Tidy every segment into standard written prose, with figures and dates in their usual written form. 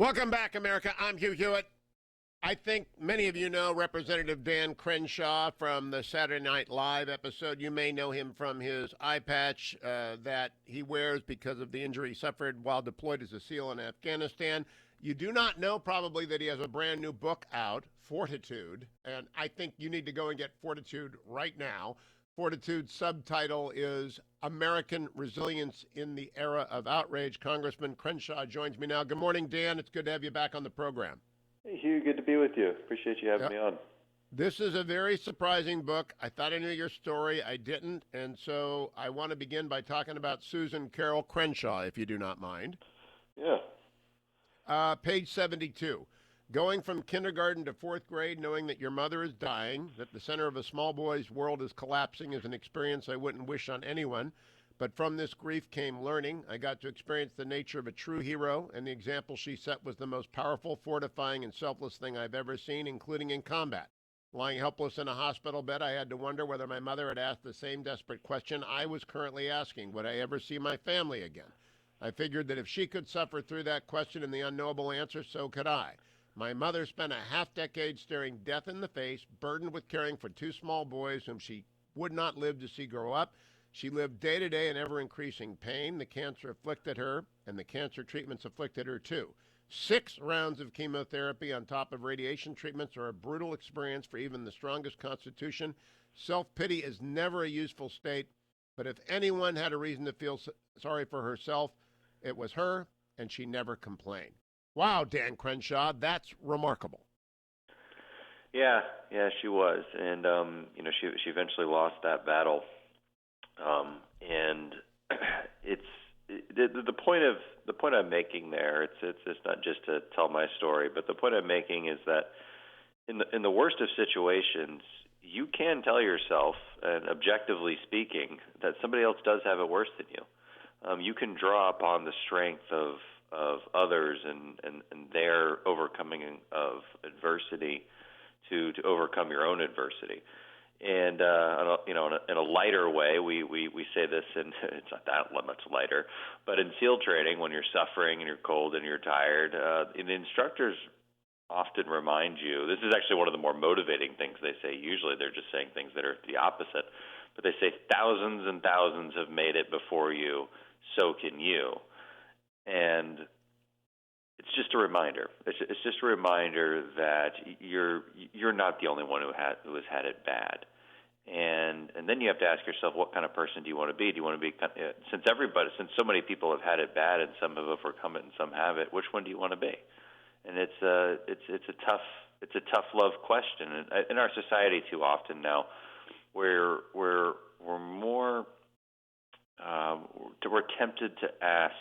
Welcome back, America. I'm Hugh Hewitt. I think many of you know Representative Dan Crenshaw from the Saturday Night Live episode. You may know him from his eye patch that he wears because of the injury he suffered while deployed as a SEAL in Afghanistan. You do not know probably that he has a brand new book out, Fortitude, and I think you need to go and get Fortitude right now. Fortitude's subtitle is American Resilience in the Era of Outrage. Congressman Crenshaw joins me now. Good morning, Dan. It's good to have you back on the program. Hey, Hugh, good to be with you. Appreciate you having me on. This is a very surprising book. I thought I knew your story. I didn't. And so I want to begin by talking about Susan Carol Crenshaw, if you do not mind. Yeah. Page 72. Going from kindergarten to fourth grade, knowing that your mother is dying, that the center of a small boy's world is collapsing is an experience I wouldn't wish on anyone. But from this grief came learning. I got to experience the nature of a true hero, and the example she set was the most powerful, fortifying, and selfless thing I've ever seen, including in combat. Lying helpless in a hospital bed, I had to wonder whether my mother had asked the same desperate question I was currently asking. Would I ever see my family again? I figured that if she could suffer through that question and the unknowable answer, so could I. My mother spent a half-decade staring death in the face, burdened with caring for two small boys whom she would not live to see grow up. She lived day to day in ever-increasing pain. The cancer afflicted her, and the cancer treatments afflicted her too. 6 rounds of chemotherapy on top of radiation treatments are a brutal experience for even the strongest constitution. Self-pity is never a useful state, but if anyone had a reason to feel sorry for herself, it was her, and she never complained. Wow, Dan Crenshaw, that's remarkable. Yeah, she was, and she eventually lost that battle, and it's the point I'm making there. It's not just to tell my story, but the point I'm making is that in the worst of situations, you can tell yourself, and objectively speaking, that somebody else does have it worse than you. You can draw upon the strength of others and their overcoming of adversity to overcome your own adversity. And in a lighter way, we say this, and it's not that much lighter, but in SEAL training, when you're suffering and you're cold and you're tired, the instructors often remind you. This is actually one of the more motivating things they say. Usually, they're just saying things that are the opposite, but they say thousands and thousands have made it before you, so can you. And it's just a reminder. It's just a reminder that you're not the only one who has had it bad. And then you have to ask yourself, what kind of person do you want to be? Do you want to be, since so many people have had it bad and some have overcome it and some haven't, which one do you want to be? And it's a tough love question. And in our society, too often now, we're tempted to ask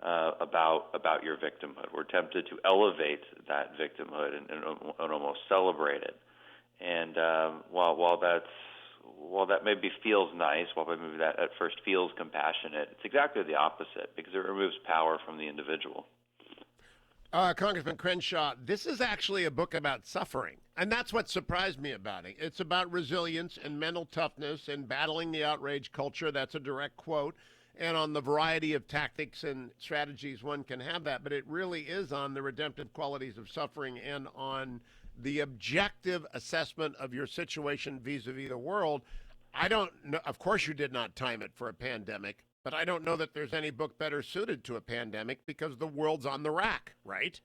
about your victimhood. We're tempted to elevate that victimhood and almost celebrate it. And while that maybe feels nice, while maybe that at first feels compassionate, it's exactly the opposite because it removes power from the individual. Congressman Crenshaw, this is actually a book about suffering, and that's what surprised me about it. It's about resilience and mental toughness and battling the outrage culture. That's a direct quote. And on the variety of tactics and strategies one can have that, but it really is on the redemptive qualities of suffering and on the objective assessment of your situation vis-a-vis the world. I don't know, of course you did not time it for a pandemic, but I don't know that there's any book better suited to a pandemic because the world's on the rack, right?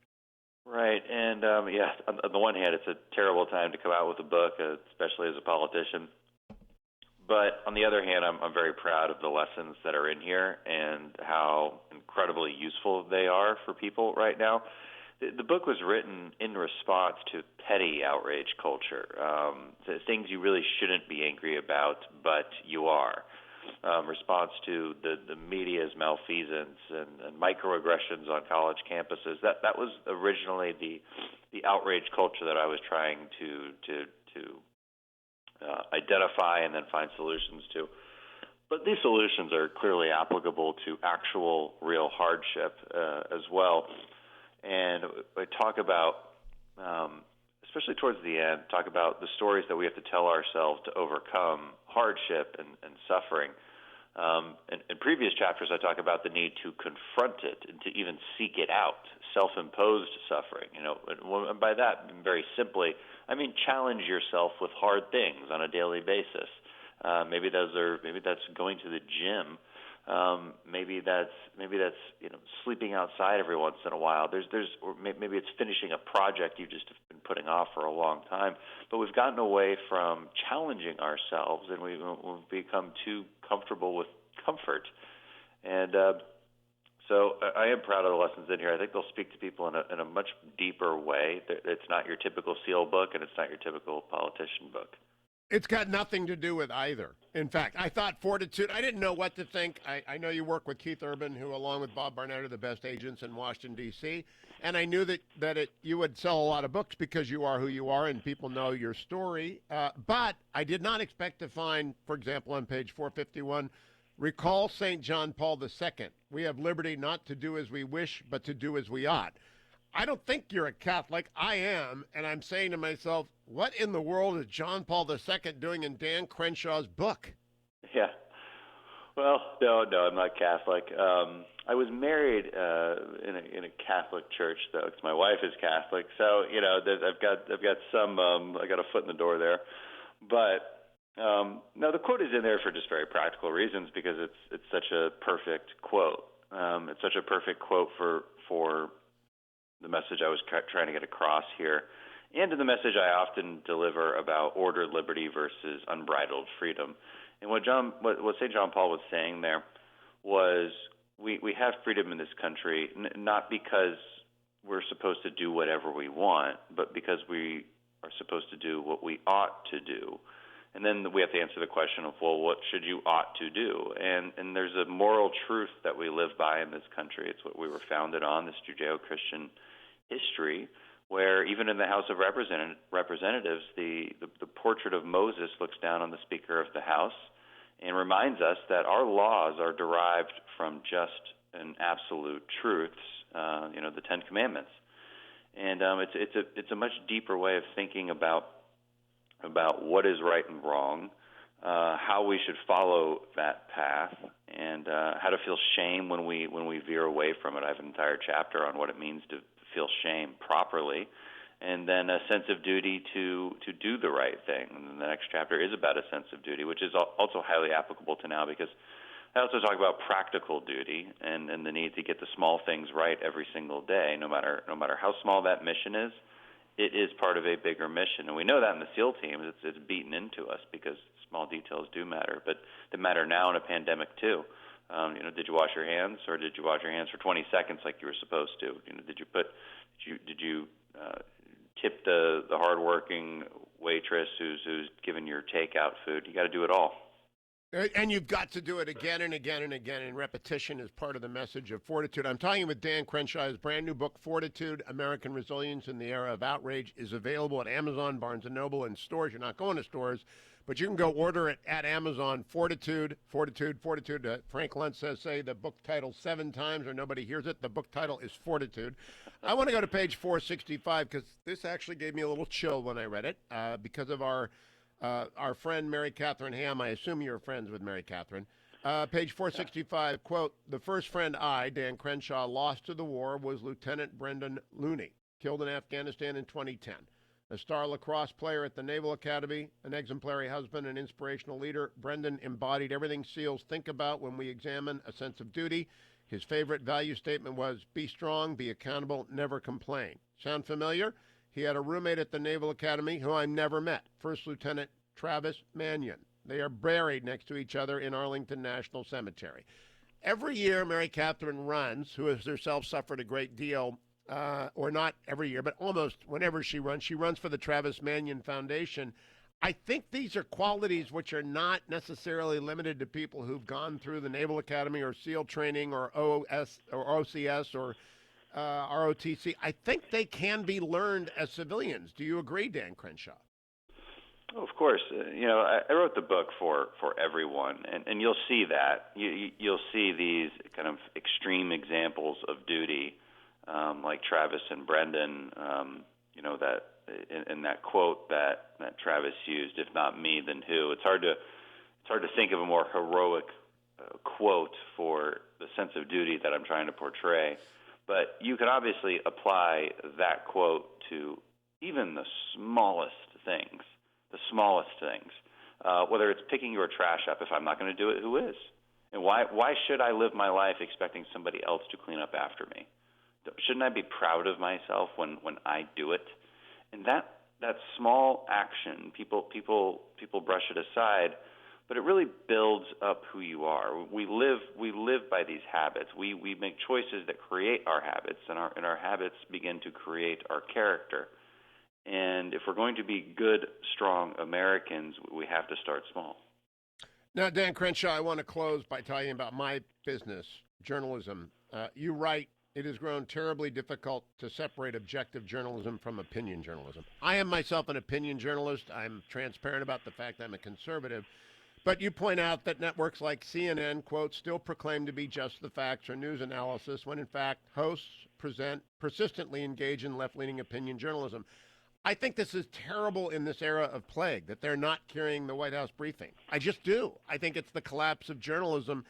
Right, and on the one hand, it's a terrible time to come out with a book, especially as a politician. But on the other hand, I'm very proud of the lessons that are in here and how incredibly useful they are for people right now. The book was written in response to petty outrage culture, things you really shouldn't be angry about, but you are. Response to the media's malfeasance and microaggressions on college campuses. That was originally the outrage culture that I was trying to identify and then find solutions to. But these solutions are clearly applicable to actual real hardship as well. And I talk about, especially towards the end, talk about the stories that we have to tell ourselves to overcome hardship and suffering. In previous chapters, I talk about the need to confront it and to even seek it out, self-imposed suffering. And by that, very simply, I mean challenge yourself with hard things on a daily basis. Maybe that's going to the gym. Maybe that's sleeping outside every once in a while. Or maybe it's finishing a project you've just been putting off for a long time. But we've gotten away from challenging ourselves, and we've become too comfortable with comfort. And so I am proud of the lessons in here. I think they'll speak to people in a much deeper way. It's not your typical SEAL book, and it's not your typical politician book. It's got nothing to do with either. In fact, I thought Fortitude, I didn't know what to think. I know you work with Keith Urban, who, along with Bob Barnett, are the best agents in Washington, D.C., and I knew that you would sell a lot of books because you are who you are and people know your story. But I did not expect to find, for example, on page 451, recall St. John Paul II. We have liberty not to do as we wish, but to do as we ought. I don't think you're a Catholic. I am, and I'm saying to myself, what in the world is John Paul II doing in Dan Crenshaw's book? Yeah. Well, no, I'm not Catholic. I was married in a Catholic church, though, because my wife is Catholic. So I've got some I got a foot in the door there. But no, the quote is in there for just very practical reasons because it's such a perfect quote. It's such a perfect quote for the message I was trying to get across here, and in the message I often deliver about ordered liberty versus unbridled freedom. And what St. John Paul was saying there was we have freedom in this country not because we're supposed to do whatever we want, but because we are supposed to do what we ought to do. And then we have to answer the question of, well, what should you ought to do? And there's a moral truth that we live by in this country. It's what we were founded on, this Judeo-Christian history, where even in the House of Representatives, the portrait of Moses looks down on the Speaker of the House and reminds us that our laws are derived from just and absolute truths, the Ten Commandments. And it's a much deeper way of thinking about what is right and wrong, how we should follow that path, and how to feel shame when we veer away from it. I have an entire chapter on what it means to feel shame properly, and then a sense of duty to do the right thing. And the next chapter is about a sense of duty, which is also highly applicable to now because I also talk about practical duty and the need to get the small things right every single day, no matter how small that mission is. It is part of a bigger mission, and we know that in the SEAL teams. It's beaten into us because small details do matter, but they matter now in a pandemic too. Did you wash your hands, or did you wash your hands for 20 seconds like you were supposed to? Did you tip the hardworking waitress who's giving your takeout food? You got to do it all. And you've got to do it again and again and again, and repetition is part of the message of Fortitude. I'm talking with Dan Crenshaw. His brand new book, Fortitude, American Resilience in the Era of Outrage, is available at Amazon, Barnes & Noble, and stores. You're not going to stores, but you can go order it at Amazon. Fortitude. Frank Luntz says, say the book title 7 times or nobody hears it. The book title is Fortitude. I want to go to page 465 because this actually gave me a little chill when I read it because of our friend Mary Catherine Ham. I assume you're friends with Mary Catherine. Page 465, quote, the first friend I, Dan Crenshaw, lost to the war was Lieutenant Brendan Looney, killed in Afghanistan in 2010. A star lacrosse player at the Naval Academy, an exemplary husband, an inspirational leader, Brendan embodied everything SEALs think about when we examine a sense of duty. His favorite value statement was, be strong, be accountable, never complain. Sound familiar? He had a roommate at the Naval Academy who I never met, First Lieutenant Travis Mannion. They are buried next to each other in Arlington National Cemetery. Every year, Mary Catherine runs, who has herself suffered a great deal, or not every year, but almost whenever she runs for the Travis Mannion Foundation. I think these are qualities which are not necessarily limited to people who've gone through the Naval Academy or SEAL training or OCS or ROTC. I think they can be learned as civilians. Do you agree, Dan Crenshaw? Oh, of course. I wrote the book for everyone, and you'll see that. You'll see these kind of extreme examples of duty, like Travis and Brendan, that in that quote that Travis used, if not me, then who? It's hard to think of a more heroic quote for the sense of duty that I'm trying to portray, but you can obviously apply that quote to even the smallest things, whether it's picking your trash up. If I'm not going to do it, who is? And why should I live my life expecting somebody else to clean up after me? Shouldn't I be proud of myself when I do it? And that small action, people brush it aside, but it really builds up who you are. We live by these habits. We make choices that create our habits, and our habits begin to create our character. And if we're going to be good, strong Americans, we have to start small. Now, Dan Crenshaw, I want to close by telling you about my business, journalism. You write, it has grown terribly difficult to separate objective journalism from opinion journalism. I am myself an opinion journalist. I'm transparent about the fact I'm a conservative. But you point out that networks like CNN, quote, still proclaim to be just the facts or news analysis when, in fact, hosts persistently engage in left-leaning opinion journalism. I think this is terrible in this era of plague, that they're not carrying the White House briefing. I just do. I think it's the collapse of journalism.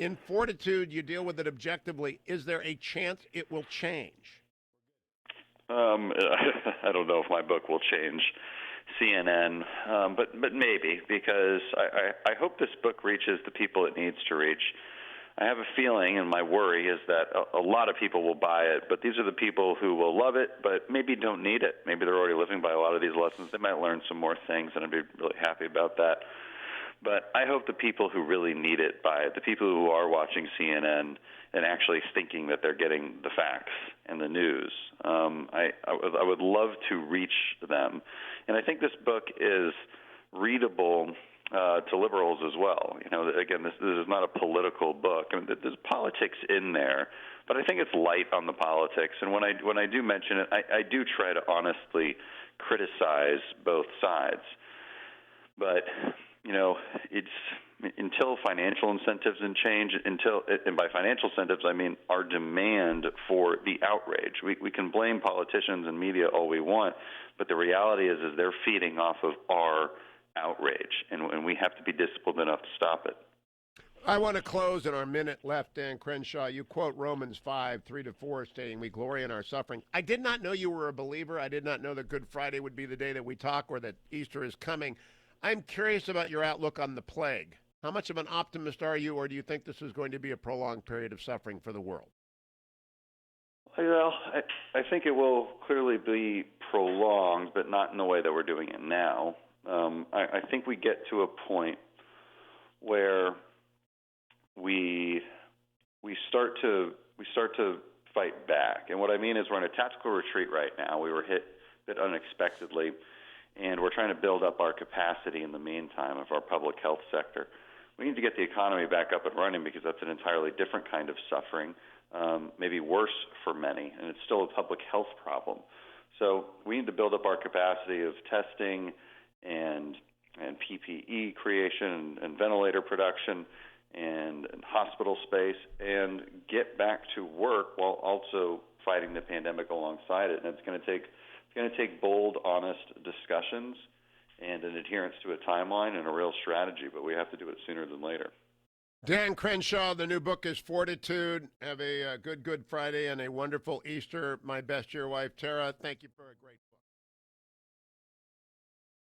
In Fortitude, you deal with it objectively. Is there a chance it will change? I don't know if my book will change CNN, but maybe, because I hope this book reaches the people it needs to reach. I have a feeling, and my worry is that a lot of people will buy it, but these are the people who will love it, but maybe don't need it. Maybe they're already living by a lot of these lessons. They might learn some more things, and I'd be really happy about that. But I hope the people who really need it buy it, the people who are watching CNN and actually thinking that they're getting the facts and the news. I would love to reach them. And I think this book is readable to liberals as well. You know, again, this is not a political book. I mean, there's politics in there, but I think it's light on the politics. And when I do mention it, I do try to honestly criticize both sides. But you know, it's until financial incentives and change, and by financial incentives I mean our demand for the outrage. We can blame politicians and media all we want, but the reality is they're feeding off of our outrage, and we have to be disciplined enough to stop it. I want to close in our minute left, Dan Crenshaw. You quote Romans 5:3-4, stating, "We glory in our suffering." I did not know you were a believer. I did not know that Good Friday would be the day that we talk, or that Easter is coming. I'm curious about your outlook on the plague. How much of an optimist are you, or do you think this is going to be a prolonged period of suffering for the world? Well, I think it will clearly be prolonged, but not in the way that we're doing it now. I think we get to a point where we start to fight back, and what I mean is we're in a tactical retreat right now. We were hit a bit unexpectedly, and we're trying to build up our capacity in the meantime of our public health sector. We need to get the economy back up and running, because that's an entirely different kind of suffering, maybe worse for many, and it's still a public health problem. So we need to build up our capacity of testing and PPE creation and ventilator production and hospital space, and get back to work while also fighting the pandemic alongside it. And it's going to take bold, honest discussions and an adherence to a timeline and a real strategy, but we have to do it sooner than later. Dan Crenshaw, the new book is Fortitude. Have a good Friday and a wonderful Easter. My best to your wife, Tara. Thank you for a great